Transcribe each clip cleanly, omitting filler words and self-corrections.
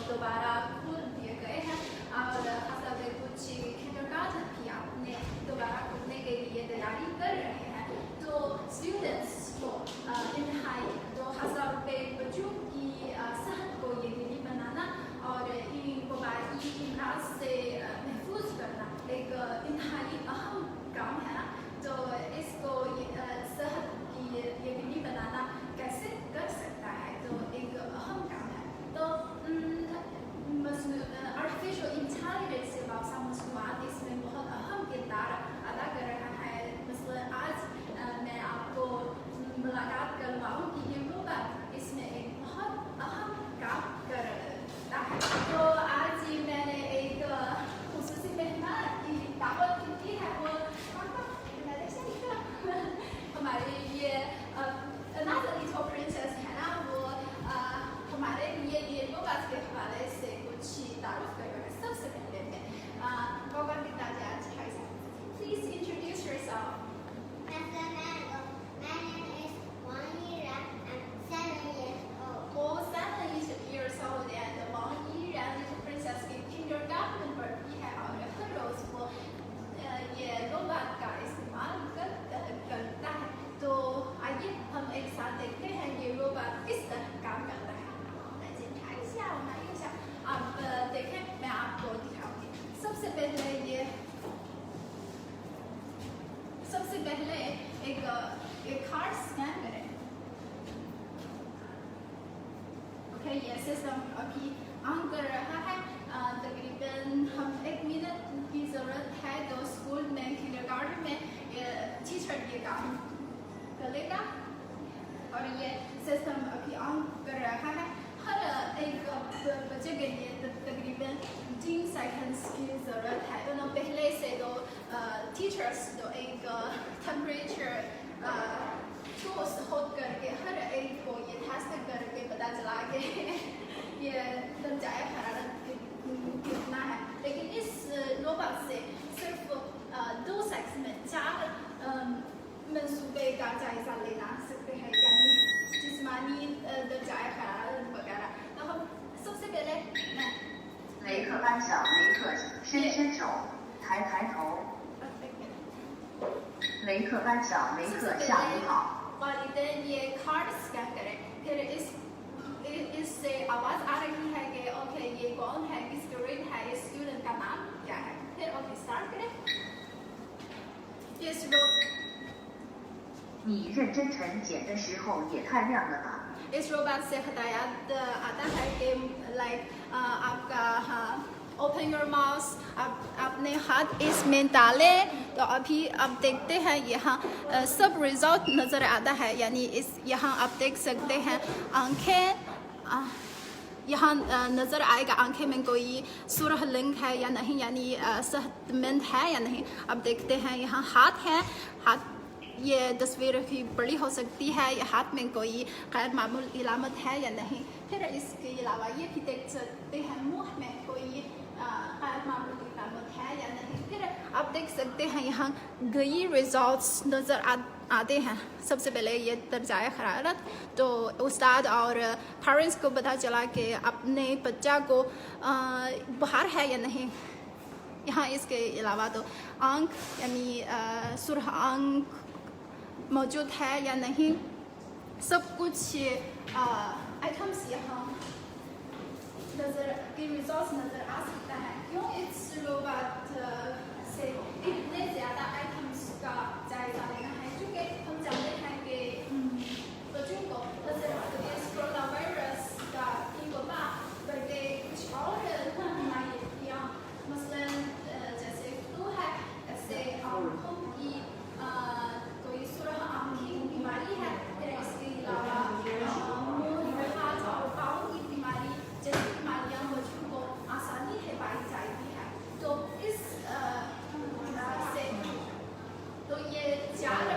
दोबारा खोल दिए गए हैं और मतलब कुछ किंडरगार्टन भी आपने दोबारा खोलने के लिए तैयारी कर रहे हैं। तो स्टूडेंट्स को इंतहाई ₹2000 बच्चों की सेहत को यकीनी बनाना और इन वबाई अमराज से महफूज करना एक इंतहाई अहम काम है ना। तो इसको सेहत की यकीनी बनाना कैसे कर सकता है, तो एक अहम काम है। तो आर्टिफिशियल इंटेलिजेंस से वाबस्ता मसनूआत इसमें बहुत अहम किरदार अदा कर रहा है। मसलन आज मैं आपको मुलाकात करवाऊँगी कि रोबोट इसमें एक बहुत अहम काम करता है। तो आज ही मैंने एक खुसूसी मेहमान की दावत की है, वो हमारे लिए नाज़ली प्रिंसेस है ना, वो हमारे लिए ये रोबोट के हवाले से कुछ तारुफ कर रहे हैं। सबसे पहले मैं रोबोट की ताजा please introduce yourself. My name is 1 year and 7 years old. वो 7 years old and 1 year and little princess की kindergarten पढ़ती है और हर रोज वो ये रोबोट का इस्तेमाल करता है। तो आइए हम एक साथ देखते हैं ये रोबोट किस तरह काम करता है। आप देखें, मैं आपको दिखाऊंगी। सबसे पहले एक कार्ड स्कैन करें। ओके, ये सिस्टम अभी ऑन कर रहा है। तकरीबन हम 1 मिनट की ज़रूरत है। तो स्कूल में किंडरगार्टन में टीचर ये काम करेगा और ये सिस्टम अभी ऑन कर रहा है। हर एक बच्चे के लिए तकरीबन 3 सेकंड्स की ज़रूरत है। तो पहले से तो टीचर्स तो एक टेम्परेचर टूल्स होल्ड करके हर एक को ये टेस्ट करके पता चला कि ये दर्जाए हरारत कितना है। लेकिन इस रोबोट से सिर्फ 2 सेकंड में 4 मंसूबे का जायजा लेना सकते हैं, यानी जिस्मानी दर्जाए हरारत वगैरह। तो हम सबसे पहले雷克班小雷克伸伸手，抬抬头。雷克班小雷克下午好。वालिदैन ये कार्ड स्कैन करें, फिर इससे आवाज़ आ रही है कि ओके ये कौन है, किस स्टूडेंट है, इस स्टूडेंट का नाम क्या है। फिर ओके स्टार्ट करें। ये你认真晨检的时候也太亮了吧！ इस रोबोट से हदायत आता है कि लाइक आपका ओपन योर माउथ, आपने हाथ इसमें डाले। तो अभी आप देखते हैं यहाँ सब रिजल्ट नज़र आता है, यानी यहाँ आप देख सकते हैं आंखें, यहाँ नज़र आएगा आंखें में कोई सुरह लिंक है या नहीं, यानी सेहतमंद है या नहीं। आप देखते हैं यहाँ हाथ है, हाथ ये तस्वीर की बड़ी हो सकती है, या हाथ में कोई गैर मामूल इलामत है या नहीं। फिर इसके अलावा ये भी देख सकते हैं मुँह में कोई गैर मामूल इलामत है या नहीं। फिर आप देख सकते हैं यहाँ कई रिजल्ट्स नज़र आते हैं। सबसे पहले ये दर्जाए हरारत, तो उस्ताद और पेरेंट्स को पता चला कि अपने बच्चा को बुखार है या नहीं। यहाँ इसके अलावा तो आँख, यानी सुरह आँख मौजूद है या नहीं, सब कुछ आइटम्स यहाँ के रिजल्ट्स नज़र आ सकता है। क्यों इस रोबोट से इतने ज़्यादा आइटम्स का जायजा लेना है, क्योंकि हम जानते हैं कि बच्चों को कोरोना वायरस का इनकला करके कुछ और बीमारियाँ, मसलन जैसे फ्लू है, ऐसे आँखों की कोई सुरह आँख की बीमारी है। फिर इसके अलावा मुँह, हाथ और पाँव की बीमारी जैसी बीमारियाँ बच्चों को आसानी से पाई जाती है। तो इस से तो ये 4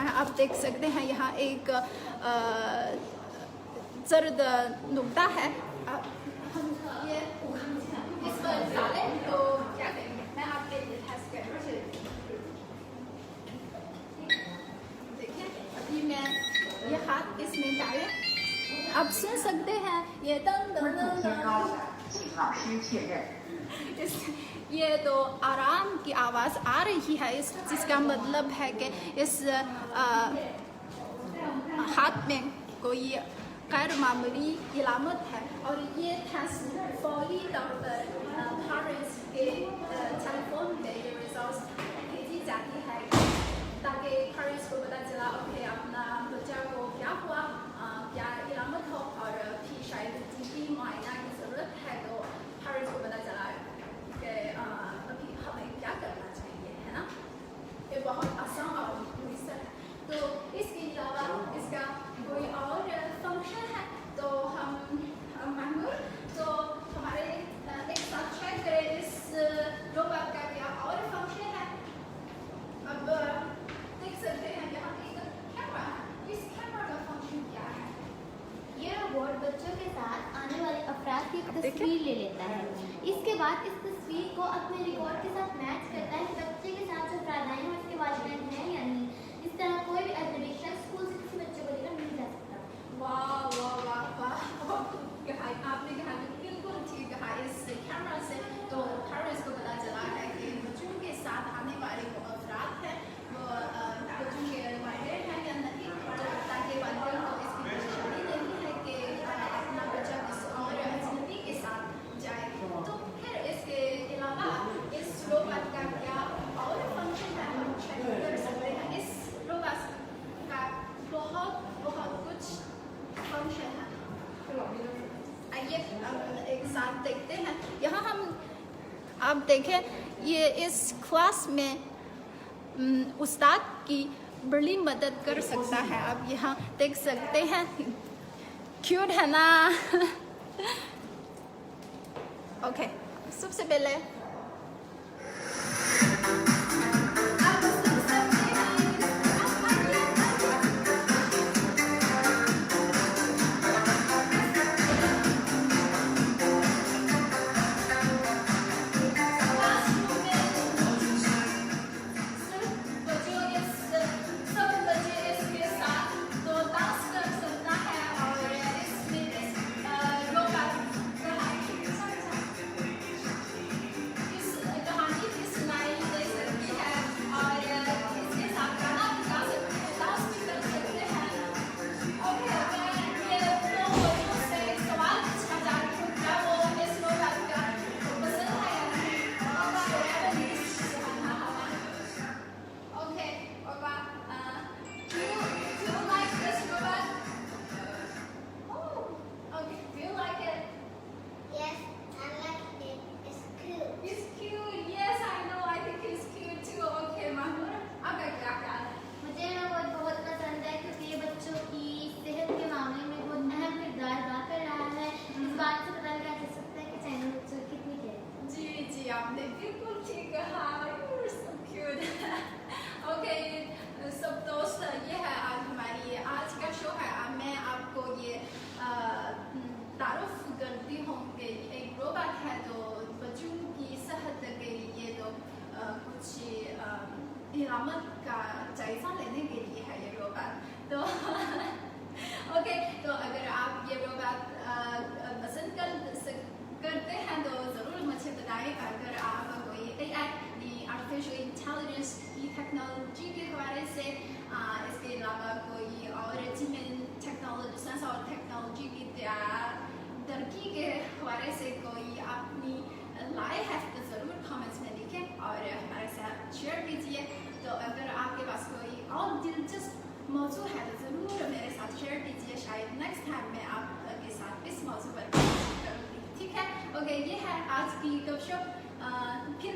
है। आप देख सकते हैं यहाँ एक जर्द नुक्ता है। हम ये इस पर डालें तो क्या करेंगे, मैं आपके लिए टेस्ट करूँगी। देखिए अभी मैं ये हाथ इसमें डाले, आप सुन सकते हैं ये दंग दंग दंग दंग। 请老师确认。 ये तो आराम की आवाज़ आ रही है, इस जिसका मतलब है कि इस हाथ में कोई गैर मामूली इलामत है। और ये टेस्ट फौरी तौर पर पेरेंट्स के टेलीफोन पे ये रिजल्ट भेजी जाती है ताकि पेरेंट्स को पता चला ओके अपना बच्चा को क्या हुआ, क्या इलामत हो, और फिर शायद जिनकी मुआयना की ज़रूरत है तो पेरेंट्स को पता चला कि अभी हमें क्या करना चाहिए, है ना। ये बहुत आसान और मुयसर है। तो इसके अलावा इसका कोई और फंक्शन है तो हम महमूद तो हमारे एक साथ शेयर करें इस रोबोट का क्या और फंक्शन है। अब देख सकते हैं यहाँ एक कैमरा है, इस कैमरा का फंक्शन क्या है। ये रोबोट बच्चों के साथ आने वाले अफराद की तस्वीर ले लेता है। इसके बाद इस तस्वीर को अपने रिकॉर्ड के साथ मैच करता है कि बच्चे के साथ जो अफराद आए हैं उसके वालिदैन हैं या नहीं। इस तरह कोई भी अजनबी शख्स स्कूल से किसी बच्चे को लेकर नहीं जा सकता। वाह वाह वाह वाह, आपने कहा बिल्कुल ठीक कहा। इस कैमरा से तो पेरेंट्स को पता चला है कि बच्चों के साथ आने वाले वो अफराद हैं वो बच्चों के वालिदैन हैं या नहीं, ताकि वालिदैन को इसकी परेशानी नहीं है कि अपना बच्चा किसी और अजनबी के साथ जाए। तो फिर इसके अलावा इस रोबोट का क्या और फंक्शन है हम चेक कर सकते हैं। इस रोबोट का बहुत बहुत कुछ फंक्शन है। आइए अब एक साथ देखते हैं। यहाँ हम आप देखें ये इस क्लास में उस्ताद की बड़ी मदद कर सकता है। आप यहाँ देख सकते हैं, क्यूट है ना। ओके, सबसे पहले आपने बिल्कुल ठीक कहा। You're so cute. Okay, सब दोस्त, ये है आज हमारी आज का शो है। अब मैं आपको ये तारुफ करती हूँ कि एक रोबोट है तो बच्चों की सेहत के लिए तो कुछ इलामत का जायजा लेने के लिए है ये रोबोट। तो ओके, तो अगर आप ये रोबोट पसंद करते हैं तो ज़रूर मुझे बताएं। अगर आप कोई AI आर्टिफिशियल इंटेलिजेंस की टेक्नोलॉजी के हवाले से इसके अलावा कोई और टेक्नोलॉजी साइंस और टेक्नोलॉजी की तरक्की के हवाले से कोई अपनी राय है तो ज़रूर कमेंट्स में लिखें और हमारे साथ शेयर कीजिए। तो अगर आपके पास कोई और दिलचस्प मौजू है तो ज़रूर मेरे साथ शेयर कीजिए। शायद नेक्स्ट टाइम मैं आपके साथ इस मौजू पर करूँगी। ठीक है, ओके, ये है आज की गपशप। फिर